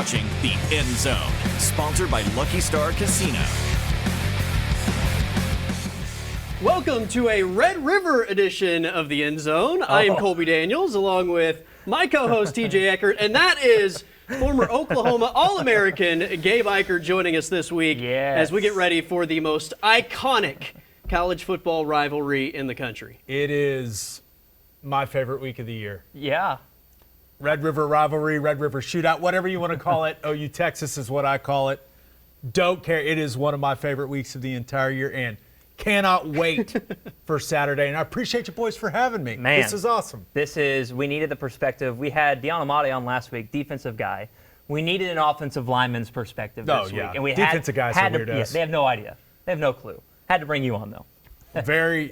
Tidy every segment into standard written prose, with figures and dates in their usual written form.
watching The End Zone, sponsored by Lucky Star Casino. Welcome to a Red River edition of The End Zone. I am Colby Daniels, along with my co-host TJ Eckert, and that is former Oklahoma All-American Gabe Eichert joining us this week as we get ready for the most iconic college football rivalry in the country. It is my favorite week of the year. Yeah. Red River rivalry, Red River shootout, whatever you want to call it. OU Texas is what I call it. Don't care. It is one of my favorite weeks of the entire year, and cannot wait for Saturday. And I appreciate you boys for having me. Man, this is awesome. We needed the perspective. We had Deon Amati on last week, defensive guy. We needed an offensive lineman's perspective this week. And we defensive guys are weirdos. Yeah, they have no idea. They have no clue. Had to bring you on, though. Very,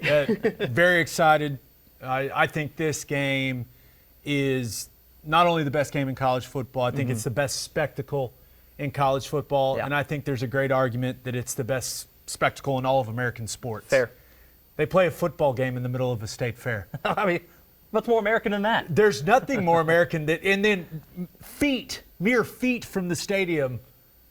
very excited. I think this game is not only the best game in college football, I think it's the best spectacle in college football. Yeah. And I think there's a great argument that it's the best spectacle in all of American sports. Fair. They play a football game in the middle of a state fair. I mean, what's more American than that? There's nothing more American than, and then mere feet from the stadium,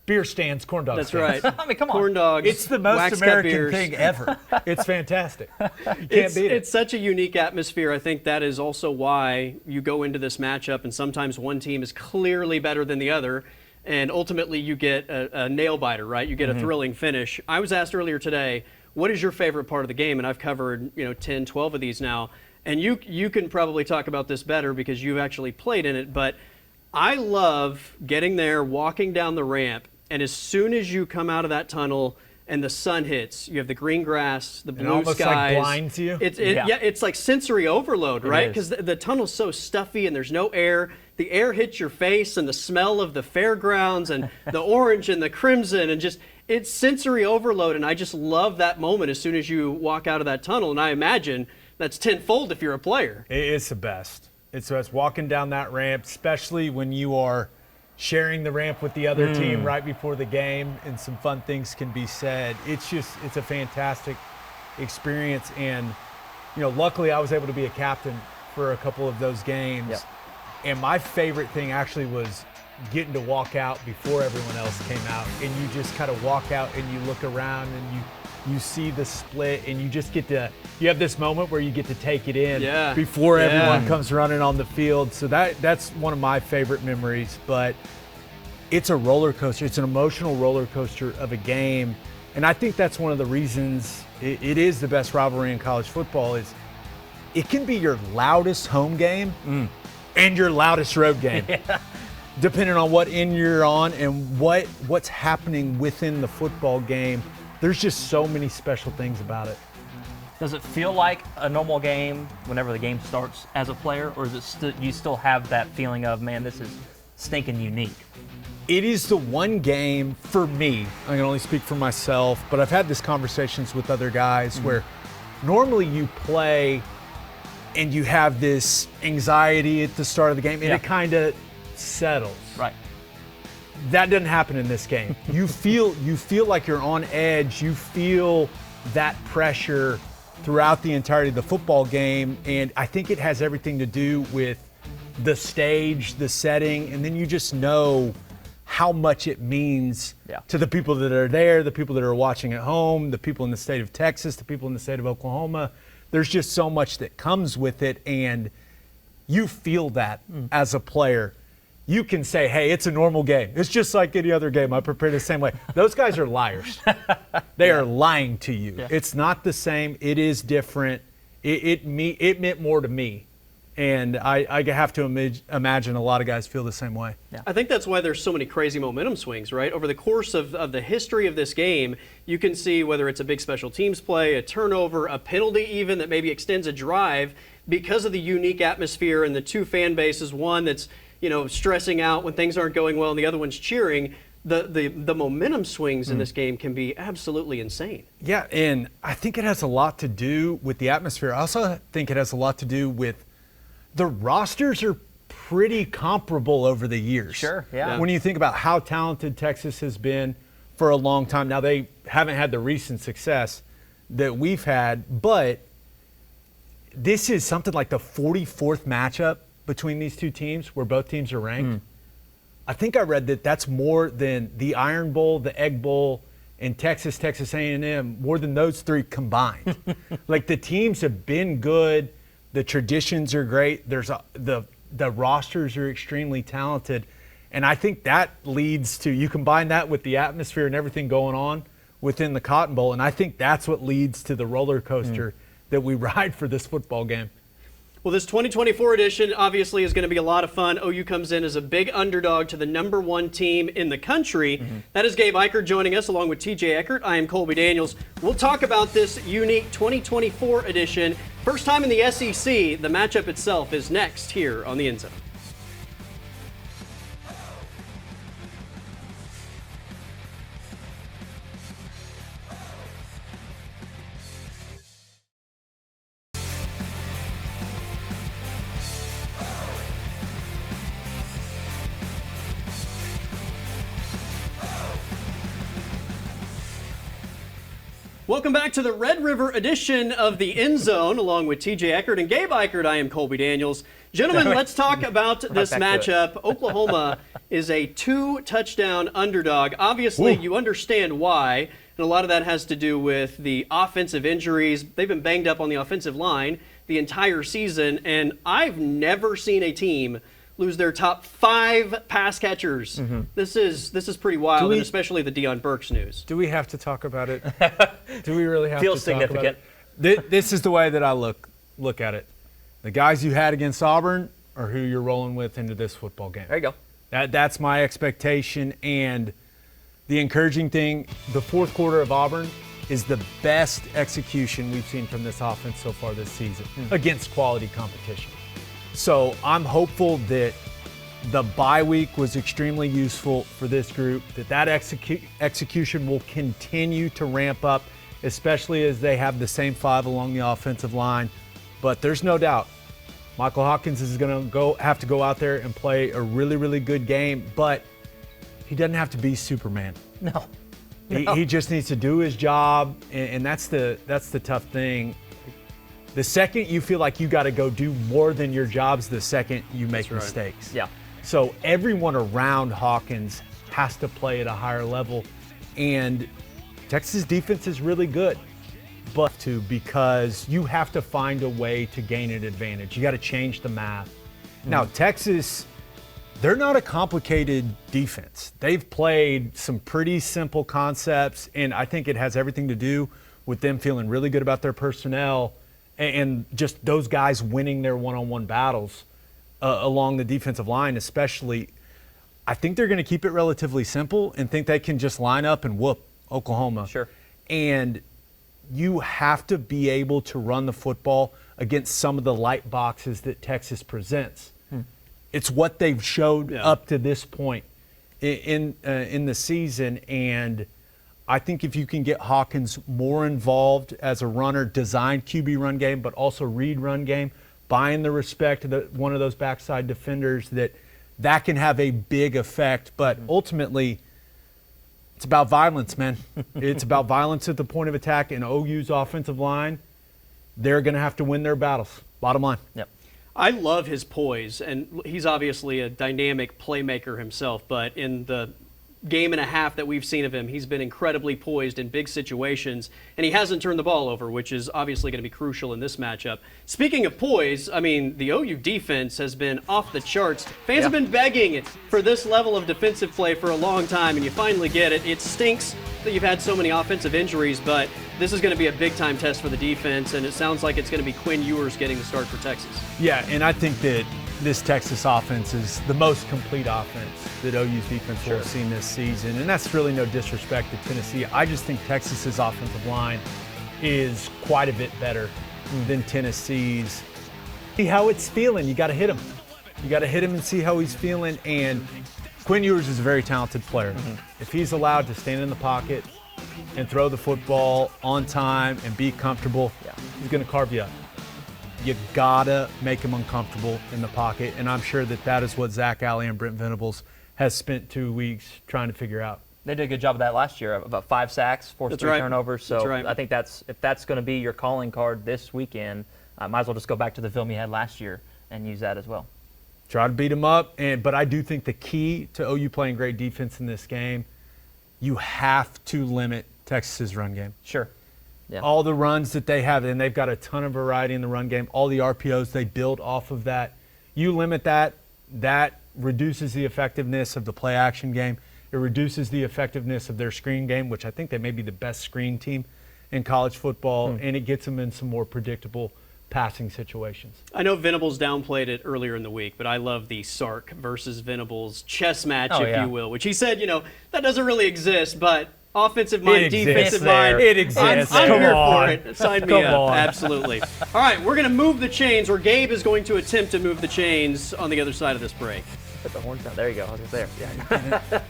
beer stands, corn dog That's stands. right. I mean, come on. Corn dogs. It's the most wax-cut American beers. thing ever. It's fantastic. You can't beat it. It's such a unique atmosphere. I think that is also why you go into this matchup, and sometimes one team is clearly better than the other, and ultimately you get a nail biter, right? You get a thrilling finish. I was asked earlier today, what is your favorite part of the game? And I've covered 10, 12 of these now. And you can probably talk about this better because you've actually played in it. But I love getting there, walking down the ramp, and as soon as you come out of that tunnel and the sun hits, you have the green grass, the blue almost skies. like blinds you. It's like sensory overload, right? Because the tunnel's so stuffy and there's no air. The air hits your face, and the smell of the fairgrounds and the orange and the crimson, and just it's sensory overload. And I just love that moment as soon as you walk out of that tunnel. And I imagine that's tenfold if you're a player. It's the best. It's the best walking down that ramp, especially when you are sharing the ramp with the other team right before the game, and some fun things can be said. It's a fantastic experience. And luckily I was able to be a captain for a couple of those games. Yep. And my favorite thing actually was getting to walk out before everyone else came out. And you just kind of walk out and you look around and you see the split, and you just you have this moment where you get to take it in before everyone comes running on the field. So that's one of my favorite memories. But it's a roller coaster. It's an emotional roller coaster of a game. And I think that's one of the reasons it is the best rivalry in college football. Is it can be your loudest home game and your loudest road game, depending on what end you're on and what's happening within the football game. There's just so many special things about it. Does it feel like a normal game whenever the game starts as a player, or is it you still have that feeling of, man, this is stinking unique? It is the one game for me, I can only speak for myself, but I've had these conversations with other guys where normally you play and you have this anxiety at the start of the game, and it kind of settles. Right. That doesn't happen in this game. You feel like you're on edge. You feel that pressure throughout the entirety of the football game, and I think it has everything to do with the stage, the setting, and then you just know how much it means to the people that are there, the people that are watching at home, the people in the state of Texas, the people in the state of Oklahoma. There's just so much that comes with it, and you feel that as a player. You can say, hey, it's a normal game. It's just like any other game. I prepared the same way. Those guys are liars. They are lying to you. Yeah. It's not the same. It is different. It meant more to me. And I have to imagine a lot of guys feel the same way. Yeah. I think that's why there's so many crazy momentum swings, right? Over the course of the history of this game, you can see whether it's a big special teams play, a turnover, a penalty even that maybe extends a drive because of the unique atmosphere and the two fan bases, one that's stressing out when things aren't going well and the other one's cheering. The momentum swings in this game can be absolutely insane. Yeah, and I think it has a lot to do with the atmosphere. I also think it has a lot to do with the rosters are pretty comparable over the years. Sure, yeah. When you think about how talented Texas has been for a long time. Now, they haven't had the recent success that we've had, but this is something like the 44th matchup between these two teams where both teams are ranked. I think I read that that's more than the Iron Bowl, the Egg Bowl, and Texas A&M, more than those three combined. Like, the teams have been good. The traditions are great. The rosters are extremely talented. And I think that leads to, you combine that with the atmosphere and everything going on within the Cotton Bowl, and I think that's what leads to the roller coaster that we ride for this football game. Well, this 2024 edition obviously is going to be a lot of fun. OU comes in as a big underdog to the #1 team in the country. That is Gabe Eichert joining us along with TJ Eckert. I am Colby Daniels. We'll talk about this unique 2024 edition. First time in the SEC. The matchup itself is next here on the End Zone. Welcome back to the Red River edition of the End Zone, along with TJ Eckert and Gabe Eichert. I am Colby Daniels. Gentlemen, let's talk about this matchup. Oklahoma is a 2-touchdown underdog. Obviously, you understand why, and a lot of that has to do with the offensive injuries. They've been banged up on the offensive line the entire season, and I've never seen a team lose their top 5 pass catchers. This is pretty wild, and especially the Deion Burks news. Do we have to talk about it? Do we really have Feels to talk significant. about it? This is the way that I look at it. The guys you had against Auburn are who you're rolling with into this football game. There you go. That's my expectation, and the encouraging thing, the fourth quarter of Auburn is the best execution we've seen from this offense so far this season against quality competition. So I'm hopeful that the bye week was extremely useful for this group, that execution will continue to ramp up, especially as they have the same 5 along the offensive line. But there's no doubt Michael Hawkins is going to have to go out there and play a really, really good game, but he doesn't have to be Superman. No. He just needs to do his job, and that's the tough thing. The second you feel like you got to go do more than your job's the second you make mistakes. Yeah. So everyone around Hawkins has to play at a higher level, and Texas defense is really good, because you have to find a way to gain an advantage. You got to change the math. Now, Texas, they're not a complicated defense. They've played some pretty simple concepts, and I think it has everything to do with them feeling really good about their personnel and just those guys winning their one-on-one battles along the defensive line especially. I think they're going to keep it relatively simple and think they can just line up and whoop Oklahoma. Sure. And you have to be able to run the football against some of the light boxes that Texas presents. It's what they've showed up to this point in the season, and I think if you can get Hawkins more involved as a runner, designed QB run game, but also read run game, buying the respect of one of those backside defenders, that can have a big effect. But ultimately, it's about violence, man. It's about violence at the point of attack, and OU's offensive line, they're going to have to win their battles. Bottom line. Yep. I love his poise, and he's obviously a dynamic playmaker himself, but in the game and a half that we've seen of him, he's been incredibly poised in big situations, and he hasn't turned the ball over, which is obviously going to be crucial in this matchup. Speaking of poise, I mean, the OU defense has been off the charts. Fans have been begging for this level of defensive play for a long time, and you finally get it. It stinks that you've had so many offensive injuries, but this is going to be a big-time test for the defense, and it sounds like it's going to be Quinn Ewers getting the start for Texas. Yeah, and I think that this Texas offense is the most complete offense that OU's defense will have seen this season, and that's really no disrespect to Tennessee. I just think Texas's offensive line is quite a bit better than Tennessee's. See how it's feeling. You got to hit him. You got to hit him and see how he's feeling, and Quinn Ewers is a very talented player. If he's allowed to stand in the pocket and throw the football on time and be comfortable, he's going to carve you up. You gotta make him uncomfortable in the pocket, and I'm sure that is what Zach Alley and Brent Venables has spent 2 weeks trying to figure out. They did a good job of that last year, about 5 sacks, forced 3 turnovers. So I think if that's going to be your calling card this weekend, might as well just go back to the film you had last year and use that as well. Try to beat them up. But I do think the key to OU playing great defense in this game, you have to limit Texas's run game. Sure. Yeah. All the runs that they have, and they've got a ton of variety in the run game. All the RPOs, they build off of that. You limit that, that reduces the effectiveness of the play action game. It reduces the effectiveness of their screen game, which I think they may be the best screen team in college football, and it gets them in some more predictable passing situations. I know Venables downplayed it earlier in the week, but I love the Sark versus Venables chess match, if you will, which he said, that doesn't really exist, but offensive mind, defensive mind. It exists. I'm Come here on. for it. Sign me Come up. on. Absolutely. All right, we're going to move the chains, or Gabe is going to attempt to move the chains on the other side of this break. Put the horns down. There you go. I was just there. Yeah.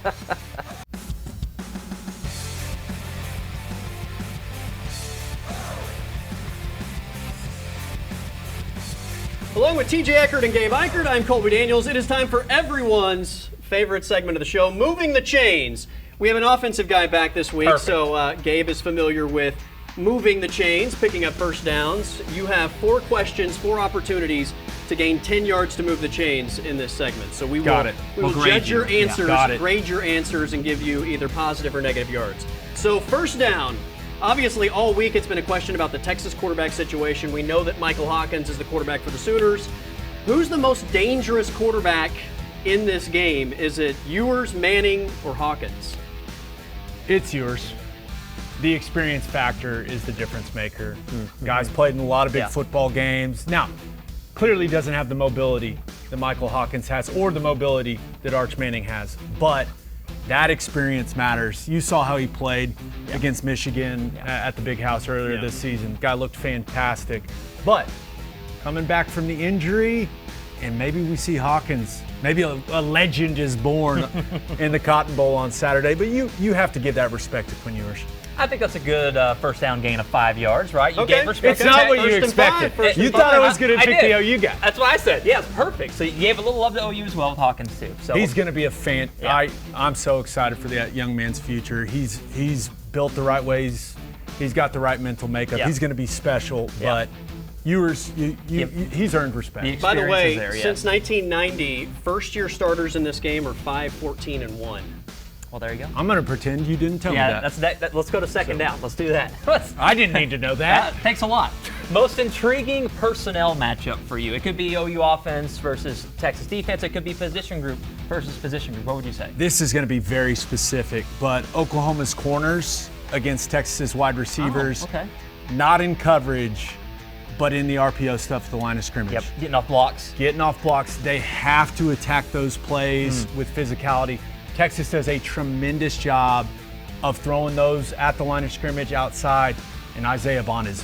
Along with TJ Eckert and Gabe Eichert, I'm Colby Daniels. It is time for everyone's favorite segment of the show, Moving the Chains. We have an offensive guy back this week, so Gabe is familiar with moving the chains, picking up first downs. You have 4 questions, 4 opportunities to gain 10 yards to move the chains in this segment. So we will judge your answers, grade your answers, and give you either positive or negative yards. So first down. Obviously, all week it's been a question about the Texas quarterback situation. We know that Michael Hawkins is the quarterback for the Sooners. Who's the most dangerous quarterback in this game? Is it Ewers, Manning, or Hawkins? It's yours. The experience factor is the difference maker. Guys played in a lot of big football games. Now, clearly doesn't have the mobility that Michael Hawkins has or the mobility that Arch Manning has, but that experience matters. You saw how he played against Michigan at the Big House earlier this season. Guy looked fantastic. But coming back from the injury, and maybe we see Hawkins, maybe a legend is born in the Cotton Bowl on Saturday. But you have to give that respect to Quinn Ewers. I think that's a good first down gain of 5 yards, right? You gave respect. It's not what you expected. You thought I was going to pick the OU guy. That's what I said. Yeah, it's perfect. So you gave a little love to OU as well with Hawkins too. So he's going to be a fan. Yeah. I'm so excited for that young man's future. He's built the right ways. He's got the right mental makeup. He's going to be special. But Ewers, he's earned respect. By the way, since 1990, first-year starters in this game are 5-14-1. Well, there you go. I'm going to pretend you didn't tell me that. Let's go to second down. Let's do that. I didn't need to know that. That takes a lot. Most intriguing personnel matchup for you. It could be OU offense versus Texas defense. It could be position group versus position group. What would you say? This is going to be very specific, but Oklahoma's corners against Texas's wide receivers, not in coverage, but in the RPO stuff at the line of scrimmage. Yep, getting off blocks. They have to attack those plays with physicality. Texas does a tremendous job of throwing those at the line of scrimmage outside, and Isaiah Bond is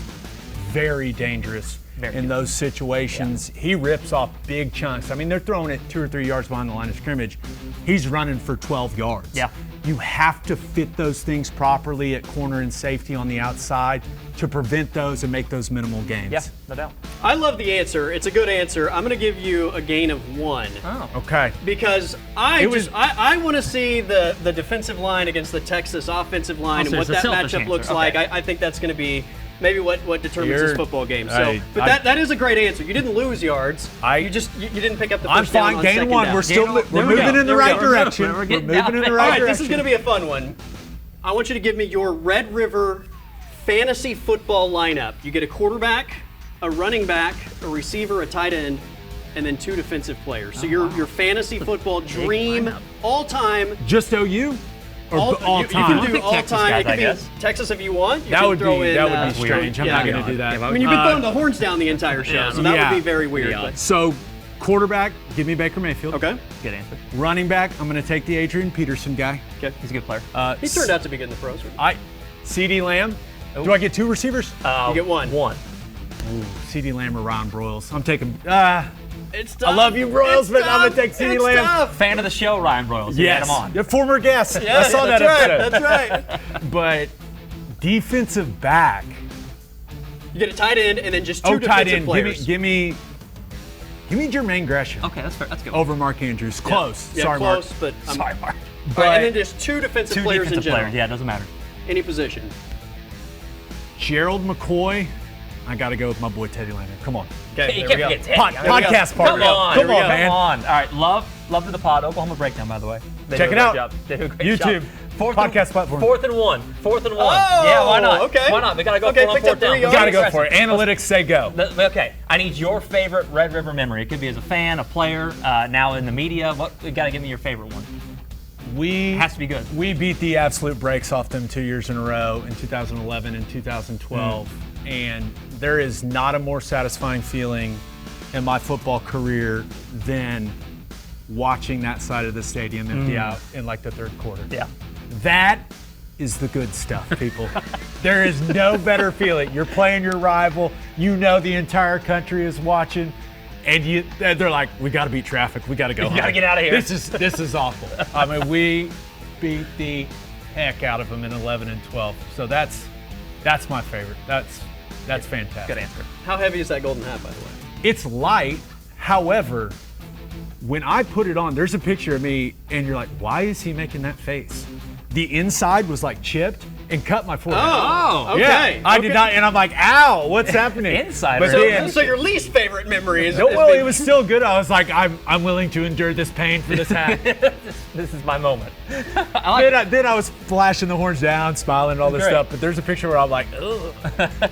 very dangerous in those situations. He rips off big chunks. I mean, they're throwing it 2 or 3 yards behind the line of scrimmage. He's running for 12 yards. Yeah. You have to fit those things properly at corner and safety on the outside to prevent those and make those minimal gains. Yeah, no doubt. I love the answer. It's a good answer. I'm going to give you a gain of 1. Oh. Okay. Because I want to see the defensive line against the Texas offensive line and what that matchup looks like. I think that's going to be maybe what determines this football game. So, that is a great answer. You didn't lose yards. You didn't pick up the first down on second down. We're moving in the right direction. We're moving in the right direction. All right, this is going to be a fun one. I want you to give me your Red River fantasy football lineup. You get a quarterback, a running back, a receiver, a tight end, and then 2 defensive players. So your fantasy football dream all-time. Just OU? Or all time? You can do all Texas time. Guys, it could I guess. be Texas if you want. That would be strange. I'm not going to do that. I mean, you've been throwing the horns down the entire show, so that would be very weird. But. So, quarterback, give me Baker Mayfield. Okay. Good answer. Running back, I'm going to take the Adrian Peterson guy. Okay. He's a good player. He turned out to be good in the pros. CeeDee Lamb. Do I get 2 receivers? You get 1. One. Ooh, CeeDee Lamb or Ron Broyles. I'm taking. It's tough. I love you, Broyles, but I'm going to take CeeDee Lamb. Tough. Fan of the show, Ryan Broyles. You had him on. The former guest. Yeah, I saw that episode. That's right. But defensive back. You get a tight end and then just 2 defensive players. Give me Jermaine Gresham. Okay, that's fair. That's good. Over Mark Andrews. Close. Yeah, Sorry, close, Mark. but Sorry, Mark. All right, and then just 2 defensive players in general. Yeah, it doesn't matter. Any position. Gerald McCoy. I got to go with my boy Teddy Lehman. Come on. You there can't we go. forget Teddy. Podcast partner. Come on, man. Come on. All right, love to the pod. Oklahoma Breakdown, by the way. They Check do a it great out. job. They do a great YouTube. job. Podcast platform. 4th and 1. 4th and 1. Oh, yeah, why not? okay. Why not? We got to go Okay, for it on picked up 4th down. 3 You got to go Aggressive. for it. Analytics say go. Okay, I need your favorite Red River memory. It could be as a fan, a player, now in the media. You got to give me your favorite one. We It has to be good. We beat the absolute brakes off them 2 years in a row in 2011 and 2012, and there is not a more satisfying feeling in my football career than watching that side of the stadium empty out in like the third quarter. Yeah. That is the good stuff, people. There is no better feeling. You're playing your rival. You know the entire country is watching, and they're like, "We got to beat traffic. We got to go. You got to get out of here." This is awful. I mean, we beat the heck out of them in 11 and 12. So that's my favorite. That's fantastic. Good answer. How heavy is that golden hat, by the way? It's light. However, when I put it on, there's a picture of me, and you're like, "Why is he making that face?" The inside was like chipped and cut my forehead. Oh, okay. Yeah, I did not, and I'm like, "Ow, what's happening?" Insider. But So, then, so your least favorite memory is? no, is well, being- it was still good. I was like, I'm willing to endure this pain for this hat. This is my moment. then I was flashing the horns down, smiling, and all this Great. stuff. But there's a picture where I'm like, ugh.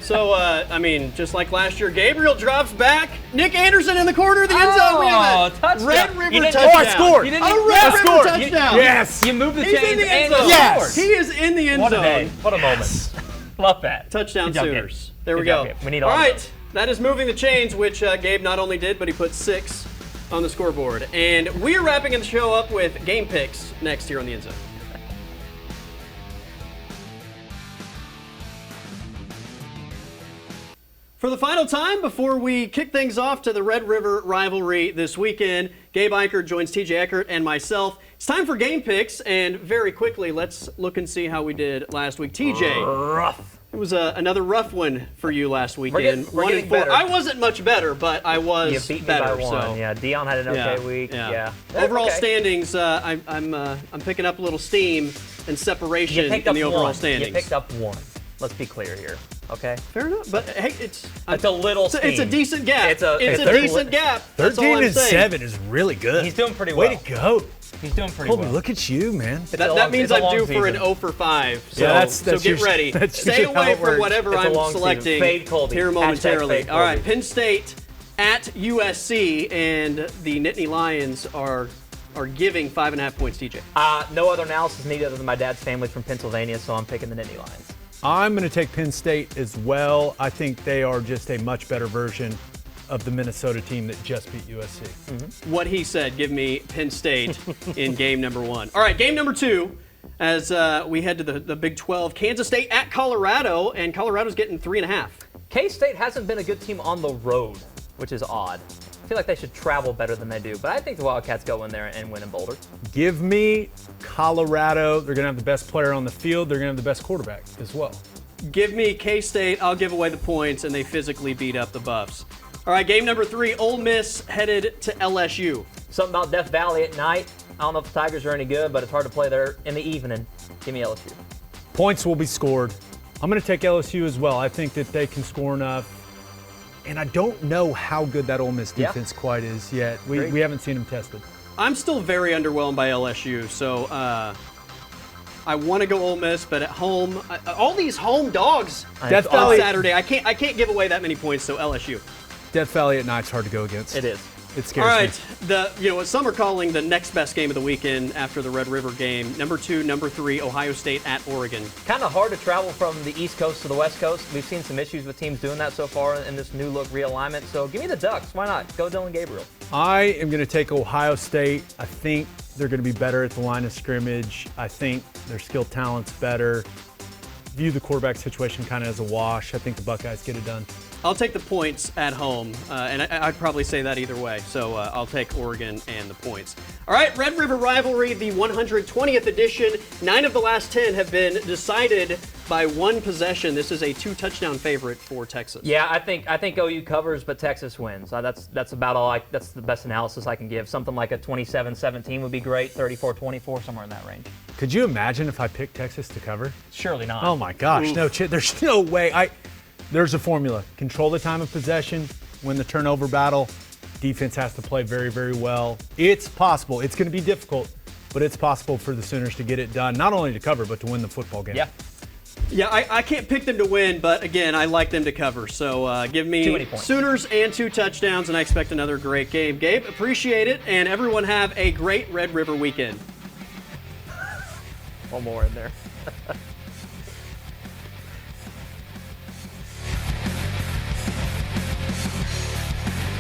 So, I mean, just like last year, Gabriel drops back. Nick Anderson in the corner of the end zone. We have a touchdown. Red You River didn't- touchdown. Oh, I scored. You A didn't even- Red I River scored. touchdown. Yes. You moved the He's in chains the end and zone. Yes. He is in the end What a zone. day. What a moment. Love that. Touchdown Good job, Sooners. Gabe. There we Good go. job, Gabe. We need all all of right, those. that is moving the chains, which Gabe not only did, but he put 6 on the scoreboard. And we're wrapping the show up with game picks next here on the End Zone. For the final time before we kick things off to the Red River rivalry this weekend, Gabe Eichert joins TJ Eckert and myself. It's time for game picks, and very quickly, let's look and see how we did last week. TJ, Rough. it was another rough one for you last weekend. We're 1 getting and 4. better. I wasn't much better, but I was You beat me better. by 1. So. Yeah, Dion had an okay week. Yeah. Overall Okay. standings, I'm picking up a little steam and separation You picked in up the overall 1. standings. You picked up 1. Let's be clear here. Okay. Fair enough, but hey, it's a little it's a steam. decent gap. It's a decent gap. That's all 13 I'm and saying. 7 is really good. He's doing pretty well. Way to go. He's doing pretty Colby, well. look at you, man. That means it's a I'm due long for an season. 0 for 5. So, Yeah, that's so get usually- ready. that's Stay usually how away it from works. whatever It's a I'm long season. selecting Fade Colby. here Hashtag momentarily. fade All right, Colby. Penn State at USC, and the Nittany Lions are giving 5.5 points. TJ. No other analysis needed other than my dad's family's from Pennsylvania, so I'm picking the Nittany Lions. I'm going to take Penn State as well. I think they are just a much better version of the Minnesota team that just beat USC. What he said, give me Penn State in game number 1. All right, game number 2, as we head to the Big 12, Kansas State at Colorado, and Colorado's getting 3.5. K-State hasn't been a good team on the road, which is odd. I feel like they should travel better than they do, but I think the Wildcats go in there and win in Boulder. Give me Colorado. They're going to have the best player on the field. They're going to have the best quarterback as well. Give me K-State. I'll give away the points, and they physically beat up the Buffs. All right, game number 3, Ole Miss headed to LSU. Something about Death Valley at night. I don't know if the Tigers are any good, but it's hard to play there in the evening. Give me LSU. Points will be scored. I'm going to take LSU as well. I think that they can score enough. And I don't know how good that Ole Miss defense quite is yet. We haven't seen them tested. I'm still very underwhelmed by LSU, so I want to go Ole Miss, but at home, all these home dogs Death on Valley, Saturday, I can't give away that many points, so LSU. Death Valley at night's hard to go against. It is. It scares All me. right, what some are calling the next best game of the weekend after the Red River game. Number 2, number 3, Ohio State at Oregon. Kind of hard to travel from the East Coast to the West Coast. We've seen some issues with teams doing that so far in this new look realignment. So give me the Ducks. Why not? Go Dylan Gabriel. I am going to take Ohio State. I think they're going to be better at the line of scrimmage. I think their skill talent's better. View the quarterback situation kind of as a wash. I think the Buckeyes get it done. I'll take the points at home, and I'd probably say that either way. So I'll take Oregon and the points. All right, Red River Rivalry, the 120th edition. 9 of the last 10 have been decided by 1 possession. This is a 2-touchdown favorite for Texas. Yeah, I think OU covers, but Texas wins. That's about all. That's the best analysis I can give. Something like a 27-17 would be great. 34-24, somewhere in that range. Could you imagine if I picked Texas to cover? Surely not. Oh my gosh, no, there's no way. There's a formula. Control the time of possession, win the turnover battle. Defense has to play very, very well. It's possible. It's going to be difficult, but it's possible for the Sooners to get it done, not only to cover, but to win the football game. Yeah. Yeah, I can't pick them to win, but again, I like them to cover. So give me Sooners and 2 touchdowns, and I expect another great game. Gabe, appreciate it, and everyone have a great Red River weekend. One more in there.